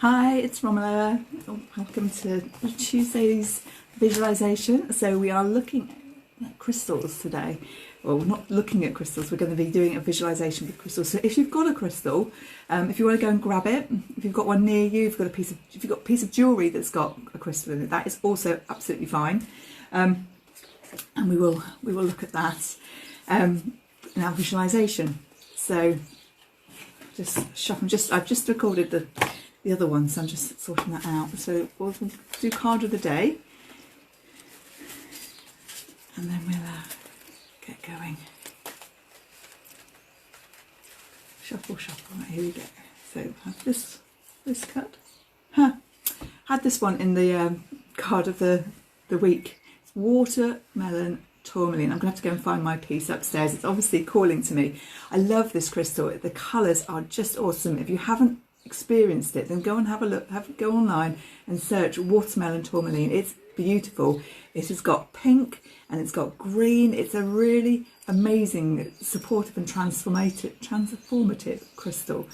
Hi, it's Romola. Welcome to Tuesday's visualization. So we are looking at crystals today. Well, we're not looking at crystals, we're going to be doing a visualization with crystals. So if you've got a crystal, if you want to go and grab it, if you've got one near you, if you've got a piece of jewellery that's got a crystal in it, that is also absolutely fine. And we will look at that in our visualization. So I've just recorded the other one, so I'm just sorting that out. So we'll do card of the day, and then we'll get going. Shuffle, shuffle. Right, here we go. So have this card. Had this one in the card of the week. It's watermelon tourmaline. I'm going to have to go and find my piece upstairs. It's obviously calling to me. I love this crystal. The colours are just awesome. If you haven't experienced it, then go and have a look. Go online and search watermelon tourmaline. It's beautiful. It has got pink and it's got green. It's a really amazing, supportive and transformative crystal.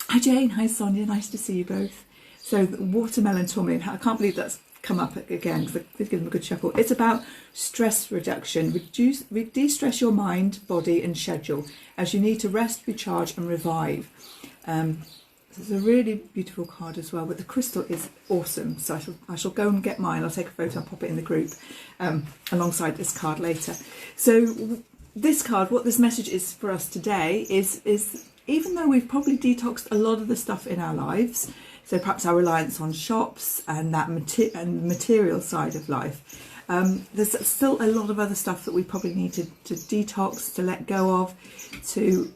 Hi Jane, hi Sonia, nice to see you both. So watermelon tourmaline, I can't believe that's come up again because I did give them a good shuffle. It's about stress reduction. De-stress your mind, body and schedule as you need to rest, recharge and revive. It's a really beautiful card as well, but the crystal is awesome. So I shall go and get mine. I'll take a photo and pop it in the group alongside this card later. So this card, what this message is for us today is even though we've probably detoxed a lot of the stuff in our lives, so perhaps our reliance on shops and that material side of life, there's still a lot of other stuff that we probably need to detox, to let go of, to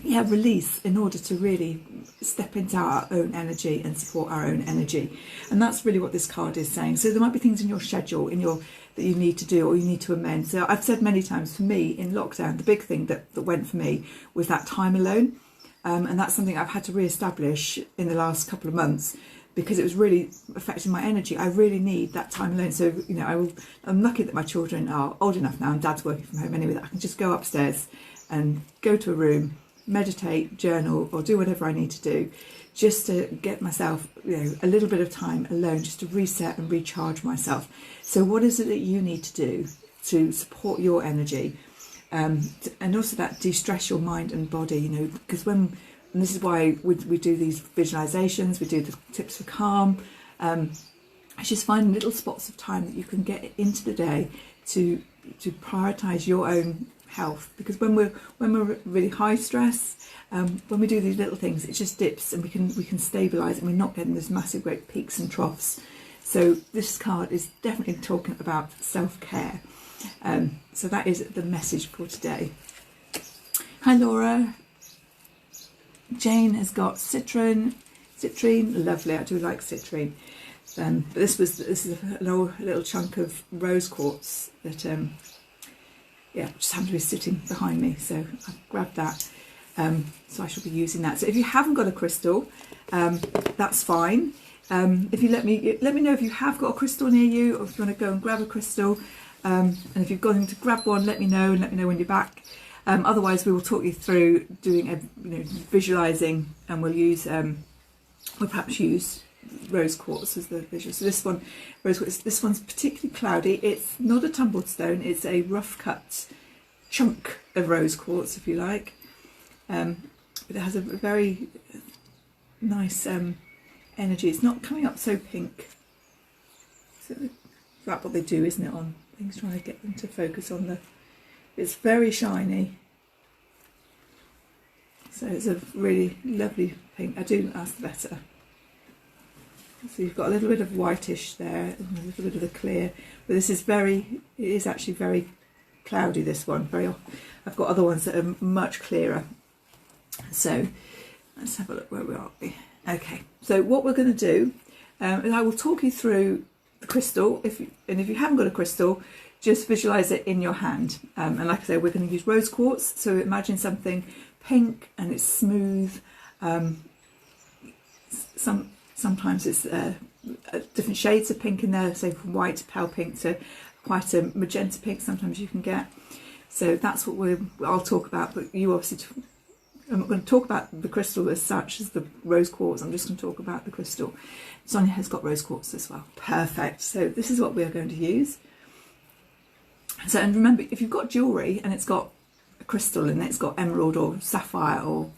release in order to really step into our own energy and support our own energy. And that's really what this card is saying. So there might be things in your schedule that you need to do or you need to amend. So I've said many times, for me in lockdown, the big thing that went for me was that time alone. And that's something I've had to re-establish in the last couple of months because it was really affecting my energy. I really need that time alone. So, you know, I'm lucky that my children are old enough now and Dad's working from home anyway, that I can just go upstairs and go to a room, meditate, journal or do whatever I need to do just to get myself, you know, a little bit of time alone, just to reset and recharge myself. So what is it that you need to do to support your energy? And also that de-stress your mind and body, you know, because and this is why we do these visualizations, we do the tips for calm. It's just finding little spots of time that you can get into the day to prioritize your own health, because when we're really high stress, when we do these little things, it just dips and we can stabilize and we're not getting those massive great peaks and troughs. So this card is definitely talking about self-care. So that is the message for today. Hi Laura. Jane has got citrine, lovely. I do like citrine. But this is a little chunk of rose quartz that just happened to be sitting behind me, so I've grabbed that. So I shall be using that. So if you haven't got a crystal, that's fine. If you let me know if you have got a crystal near you, or if you want to go and grab a crystal. And if you've gone to grab one, let me know, and let me know when you're back. Otherwise, we will talk you through doing visualizing, and we'll perhaps use rose quartz as the visual. So this one, rose quartz. This one's particularly cloudy. It's not a tumbled stone. It's a rough cut chunk of rose quartz, if you like. But it has a very nice energy. It's not coming up so pink. So that's what they do, isn't it, on things, trying to get them to focus on it's very shiny. So it's a really lovely pink. I do ask the better. So you've got a little bit of whitish there and a little bit of the clear, but this is it is actually very cloudy, this one. I've got other ones that are much clearer. So let's have a look where we are. Okay, so what we're going to do is I will talk you through the crystal. If you haven't got a crystal, just visualize it in your hand. And like I say, we're going to use rose quartz. So imagine something pink and it's smooth. Sometimes it's different shades of pink in there, so from white to pale pink to quite a magenta pink sometimes you can get. So that's what I'll talk about, but you obviously I'm not going to talk about the crystal as such as the rose quartz. I'm just going to talk about the crystal. Sonia has got rose quartz as well. Perfect. So this is what we are going to use. So, and remember, if you've got jewellery and it's got a crystal in it, it's got emerald or sapphire or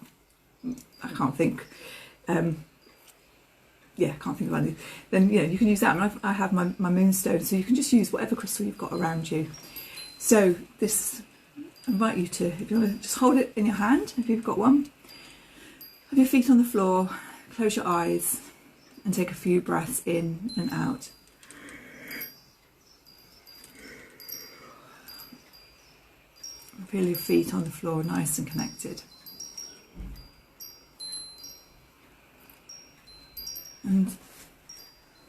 I can't think, yeah, I can't think of any, then you can use that. I mean, I have my moonstone, so you can just use whatever crystal you've got around you. So this, I invite you to, if you want to just hold it in your hand, if you've got one, have your feet on the floor, close your eyes and take a few breaths in and out. Feel your feet on the floor nice and connected. And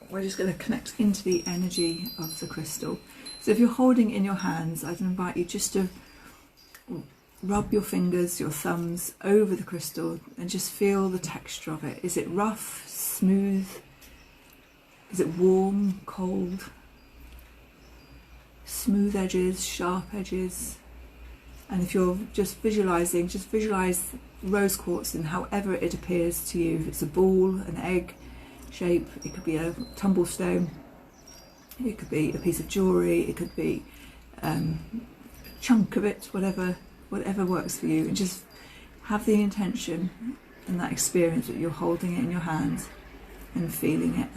we're just going to connect into the energy of the crystal. So if you're holding it in your hands, I'd invite you just to rub your fingers, your thumbs over the crystal and just feel the texture of it. Is it rough, smooth? Is it warm, cold? Smooth edges, sharp edges? And if you're just visualising, just visualise rose quartz in however it appears to you. If it's a ball, an egg shape, it could be a tumblestone, it could be a piece of jewellery, it could be a chunk of it, whatever works for you. And just have the intention and that experience that you're holding it in your hands and feeling it.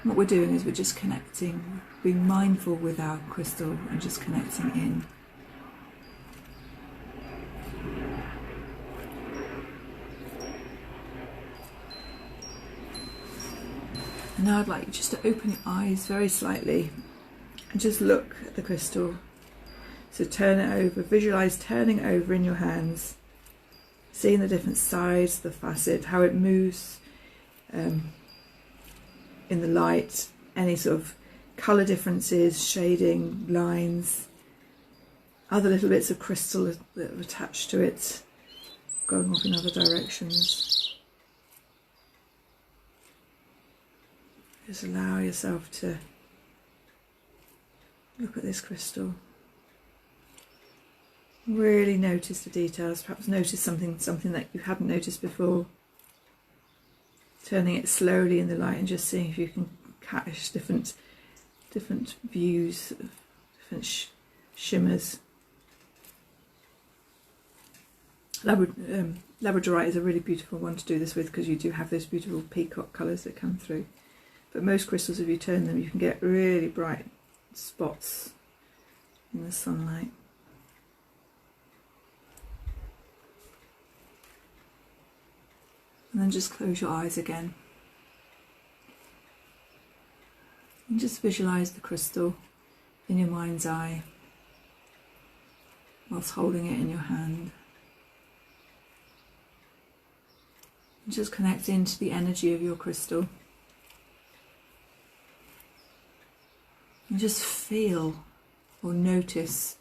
What we're doing is we're just connecting, being mindful with our crystal and just connecting in. And now I'd like you just to open your eyes very slightly and just look at the crystal. So turn it over, visualise turning it over in your hands, seeing the different sides, the facet, how it moves in the light, any sort of colour differences, shading, lines, other little bits of crystal that are attached to it, going off in other directions. Just allow yourself to look at this crystal. Really notice the details, perhaps notice something that you hadn't noticed before. Turning it slowly in the light and just seeing if you can catch different views, different shimmers. Labradorite is a really beautiful one to do this with because you do have those beautiful peacock colours that come through. But most crystals, if you turn them, you can get really bright spots in the sunlight. And then just close your eyes again. And just visualise the crystal in your mind's eye whilst holding it in your hand. And just connect into the energy of your crystal. And just feel or notice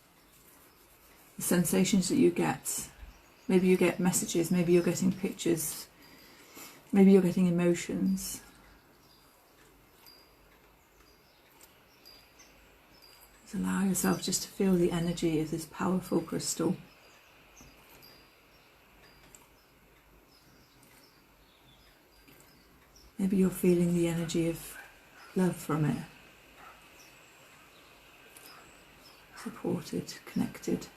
the sensations that you get. Maybe you get messages, maybe you're getting pictures, maybe you're getting emotions. Just allow yourself just to feel the energy of this powerful crystal. Maybe you're feeling the energy of love from it. Supported, connected.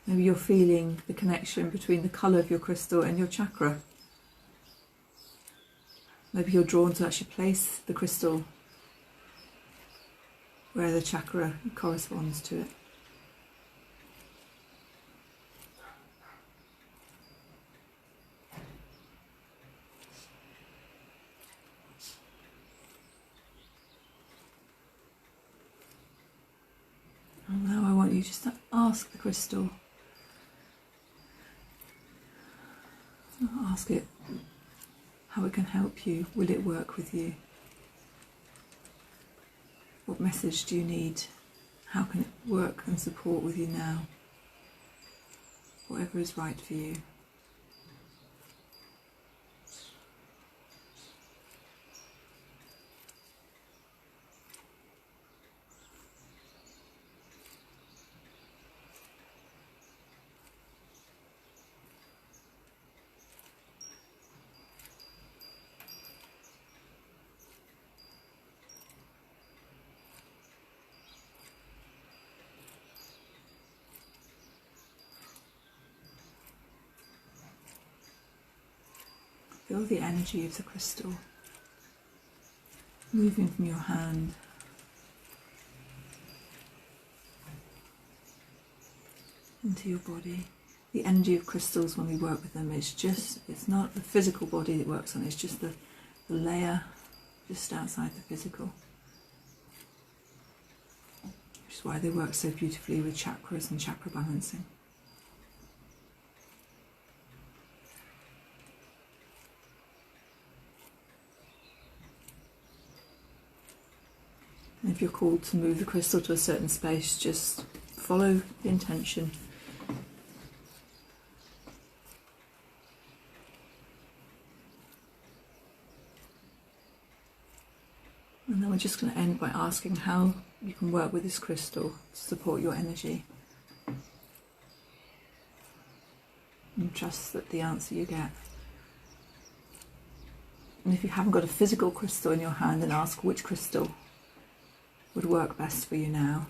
Maybe you're feeling the connection between the colour of your crystal and your chakra. Maybe you're drawn to actually place the crystal where the chakra corresponds to it. And now I want you just to ask the crystal. Ask it how it can help you. Will it work with you? What message do you need? How can it work and support with you now? Whatever is right for you. Feel the energy of the crystal moving from your hand into your body. The energy of crystals when we work with them, it's not the physical body that works on, it's just the layer just outside the physical. Which is why they work so beautifully with chakras and chakra balancing. And if you're called to move the crystal to a certain space, just follow the intention. And then we're just going to end by asking how you can work with this crystal to support your energy. And trust that the answer you get. And if you haven't got a physical crystal in your hand, then ask which crystal would work best for you now.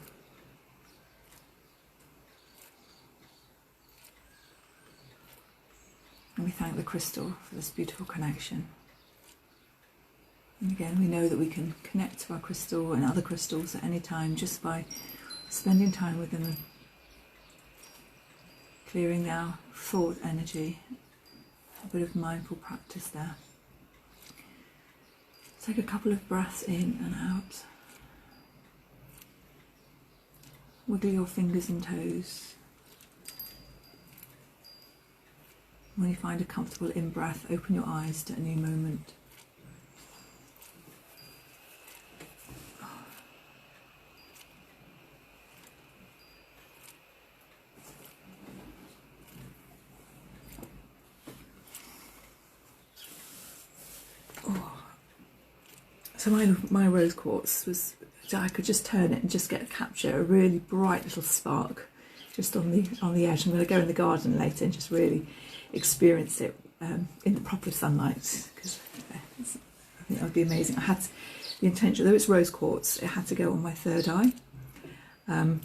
And we thank the crystal for this beautiful connection. And again, we know that we can connect to our crystal and other crystals at any time just by spending time with them, clearing our thought energy, a bit of mindful practice there. Take a couple of breaths in and out. Wiggle your fingers and toes. When you find a comfortable in-breath, open your eyes to a new moment. So my rose quartz was, I could just turn it and just capture a really bright little spark just on the edge. I'm going to go in the garden later and just really experience it in the proper sunlight, because I think that would be amazing. I had the intention, though it's rose quartz, it had to go on my third eye, and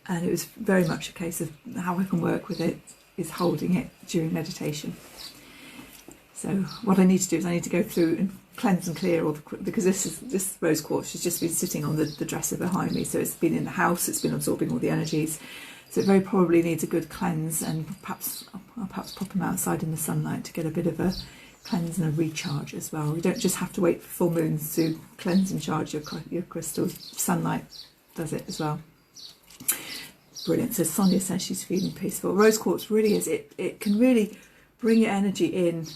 it was very much a case of how I can work with it is holding it during meditation. So what I need to do is I need to go through and cleanse and clear all the, because this rose quartz has just been sitting on the dresser behind me, so it's been in the house, it's been absorbing all the energies, so it very probably needs a good cleanse, and I'll perhaps pop them outside in the sunlight to get a bit of a cleanse and a recharge as well. You don't just have to wait for full moons to cleanse and charge your crystals. Sunlight does it as well. Brilliant. So Sonia says she's feeling peaceful. Rose quartz really is, it can really bring your energy in.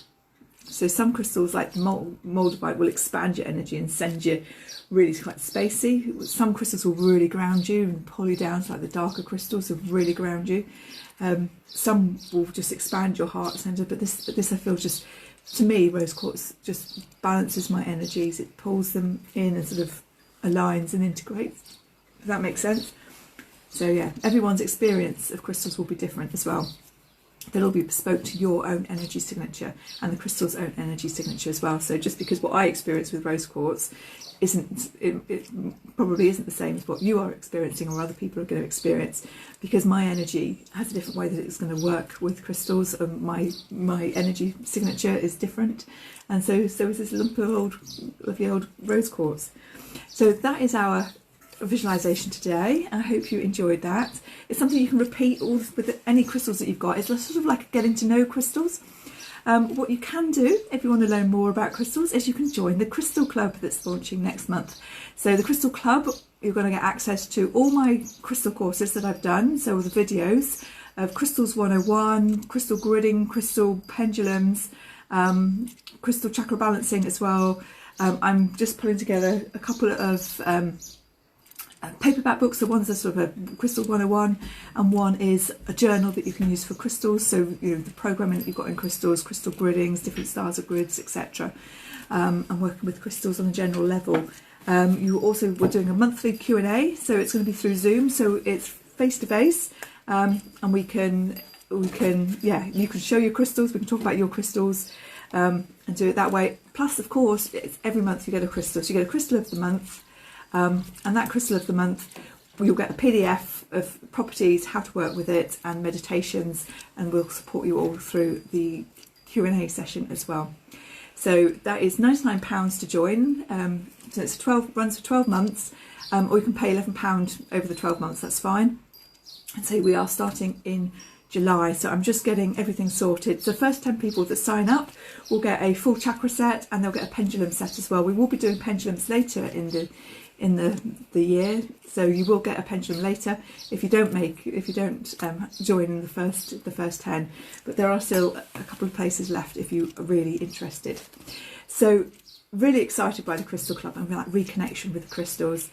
So some crystals like the moldavite will expand your energy and send you really quite spacey. Some crystals will really ground you and pull you down, so like the darker crystals will really ground you. Some will just expand your heart centre, but this I feel just, to me, rose quartz just balances my energies. It pulls them in and sort of aligns and integrates. Does that make sense? So yeah, everyone's experience of crystals will be different as well. They'll all be bespoke to your own energy signature and the crystal's own energy signature as well. So just because what I experience with rose quartz it probably isn't the same as what you are experiencing or other people are going to experience, because my energy has a different way that it's going to work with crystals, and my energy signature is different, and so is this lump of lovely old rose quartz. So that is our visualization today. I hope you enjoyed that. It's something you can repeat all with any crystals that you've got. It's sort of like getting to know crystals. What you can do if you want to learn more about crystals is you can join the Crystal Club that's launching next month. So the Crystal Club, you're going to get access to all my crystal courses that I've done, so the videos of Crystals 101, crystal gridding, crystal pendulums, crystal chakra balancing as well. I'm just putting together a couple of paperback books. So one's a sort of a Crystal 101, and one is a journal that you can use for crystals. So you know, the programming that you've got in crystals, crystal griddings, different styles of grids, etc. And working with crystals on a general level. We're doing a monthly Q&A, so it's going to be through Zoom, so it's face to face, and you can show your crystals, we can talk about your crystals, and do it that way. Plus, of course, it's every month you get a crystal, so you get a crystal of the month. And that crystal of the month, you'll get a PDF of properties, how to work with it, and meditations, and we'll support you all through the Q&A session as well. So that is £99 to join. So it's runs for 12 months, or you can pay £11 over the 12 months, that's fine. And so we are starting in July, so I'm just getting everything sorted. So the first 10 people that sign up will get a full chakra set, and they'll get a pendulum set as well. We will be doing pendulums later in the year, so you will get a pendulum later if you don't join in the first 10. But there are still a couple of places left if you are really interested. So really excited by the Crystal Club and that reconnection with the crystals.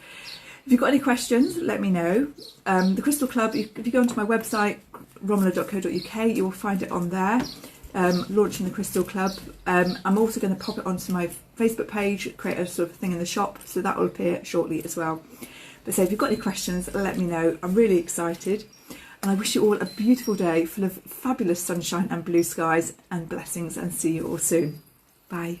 If you've got any questions, let me know. The Crystal Club, if you go onto my website, romila.co.uk, you will find it on there, launching the Crystal Club. I'm also going to pop it onto my Facebook page, create a sort of thing in the shop, so that will appear shortly as well. But so if you've got any questions, let me know. I'm really excited, and I wish you all a beautiful day full of fabulous sunshine and blue skies and blessings, and see you all soon. Bye.